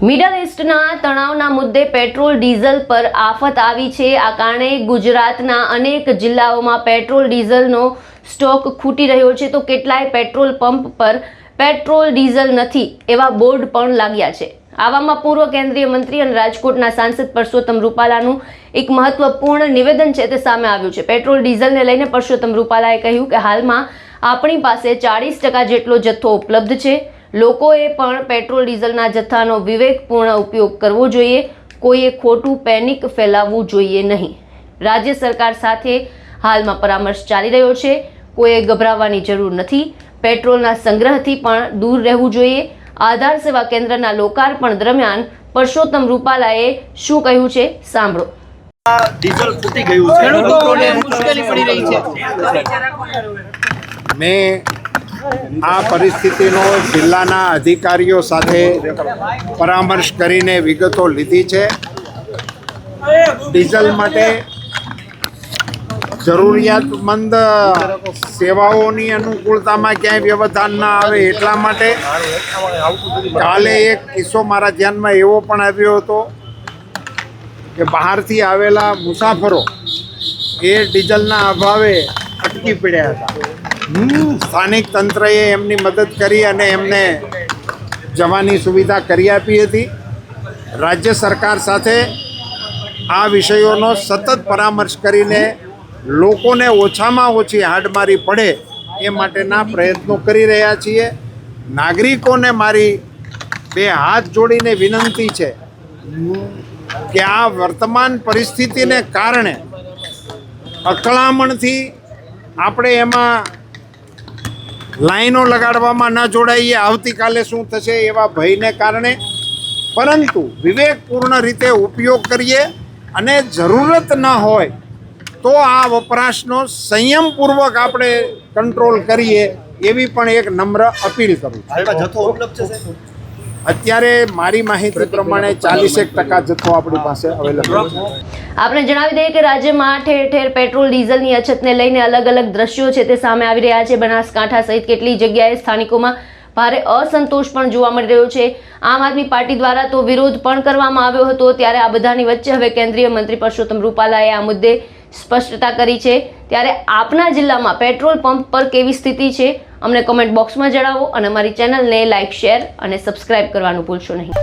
Middle ઈસ્ટના તણાવના મુદ્દે petrol diesel પર આફત આવી છે। આ કારણે ગુજરાતના અનેક જિલ્લાઓમાં પેટ્રોલ ડીઝલનો સ્ટોક ખૂટી રહ્યો છે, તો કેટલાય પેટ્રોલ પંપ પર પેટ્રોલ ડીઝલ નથી એવા બોર્ડ પણ લાગ્યા છે। આવામાં પૂર્વ કેન્દ્રીય મંત્રી અને રાજકોટના સાંસદ પરસોત્તમ રૂપાલાનું એક મહત્વપૂર્ણ નિવેદન છે તે સામે આવ્યું છે। પેટ્રોલ ડીઝલને લઈને પરસોત્તમ રૂપાલાએ કહ્યું કે હાલમાં આપણી પાસે 40% જેટલો જથ્થો ઉપલબ્ધ છે। લોકોએ પણ પેટ્રોલ ડીઝલના જથ્થાનો વિવેકપૂર્ણ ઉપયોગ કરવો જોઈએ। કોઈએ ખોટું પેનિક ફેલાવવું જોઈએ નહીં। રાજ્ય સરકાર સાથે હાલમાં પરામર્શ ચાલી રહ્યો છે। કોઈએ ગભરાવાની જરૂર નથી। પેટ્રોલના સંગ્રહથી પણ દૂર રહેવું જોઈએ। આધાર સેવા કેન્દ્રના લોકાર્પણ દરમિયાન પરસોત્તમ રૂપાલાએ શું કહ્યું છે સાંભળો। ડીઝલ ફૂટી ગયું છે, ખેડૂતોને મુશ્કેલી પડી રહી છે। મેં આ પરિસ્થિતિનો જિલ્લાના અધિકારીઓ સાથે પરામર્શ કરીને વિગતો લીધી છે। ડીઝલ માટે જરૂરિયાતમંદ સેવાઓની અનુકૂળતામાં ક્યાંય વ્યવધાન ના આવે એટલા માટે કાલે એક કિસ્સો મારા ધ્યાનમાં એવો પણ આવ્યો હતો કે બહારથી આવેલા મુસાફરો એ ડીઝલના અભાવે અટકી પડ્યા હતા। સ્થાનિક તંત્રએ એમની મદદ કરી અને એમને જવાની સુવિધા કરી આપી હતી। રાજ્ય સરકાર સાથે આ વિષયોનો સતત પરામર્શ કરીને લોકોને ઓછામાં ઓછી હાડમારી પડે એ માટેના પ્રયત્નો કરી રહ્યા છીએ। નાગરિકોને મારી બે હાથ જોડીને વિનંતી છે કે આ વર્તમાન પરિસ્થિતિને કારણે અકળામણથી આપણે એમાં લાઈનો લગાડવામાં ન જોડાઈએ, આવતીકાલે શું થશે એવા ભયને કારણે, પરંતુ વિવેકપૂર્ણ રીતે ઉપયોગ કરીએ અને જરૂરત ન હોય તો આ વપરાશનો સંયમપૂર્વક આપણે કંટ્રોલ કરીએ એવી પણ એક નમ્ર અપીલ કરું છું। જથ્થો ઉપલબ્ધ છે? અત્યારે મારી માહિતી પ્રમાણે 40% જથ્થો આપણી પાસે અવેલેબલ છે। આપણે જણાવી દઈએ કે રાજ્યમાં ઠેર ઠેર પેટ્રોલ ડીઝલની અછતને લઈને અલગ અલગ દ્રશ્યો છે તે સામે આવી રહ્યા છે। બનાસકાંઠા સહિત કેટલી જગ્યાએ સ્થાનિકોમાં ભારે અસંતોષ પણ જોવા મળી રહ્યો છે। આમ આદમી પાર્ટી દ્વારા તો વિરોધ પણ કરવામાં આવ્યો હતો। ત્યારે આ બધાની વચ્ચે હવે કેન્દ્રીય મંત્રી પરસોત્તમ રૂપાલાએ આ મુદ્દે સ્પષ્ટતા કરી છે। ત્યારે આપના જિલ્લામાં પેટ્રોલ પંપ પર કેવી સ્થિતિ છે અમને કમેન્ટ બોક્સમાં જણાવો અને અમારી ચેનલને લાઇક, શેર અને સબસ્ક્રાઇબ કરવાનું ભૂલશો નહીં।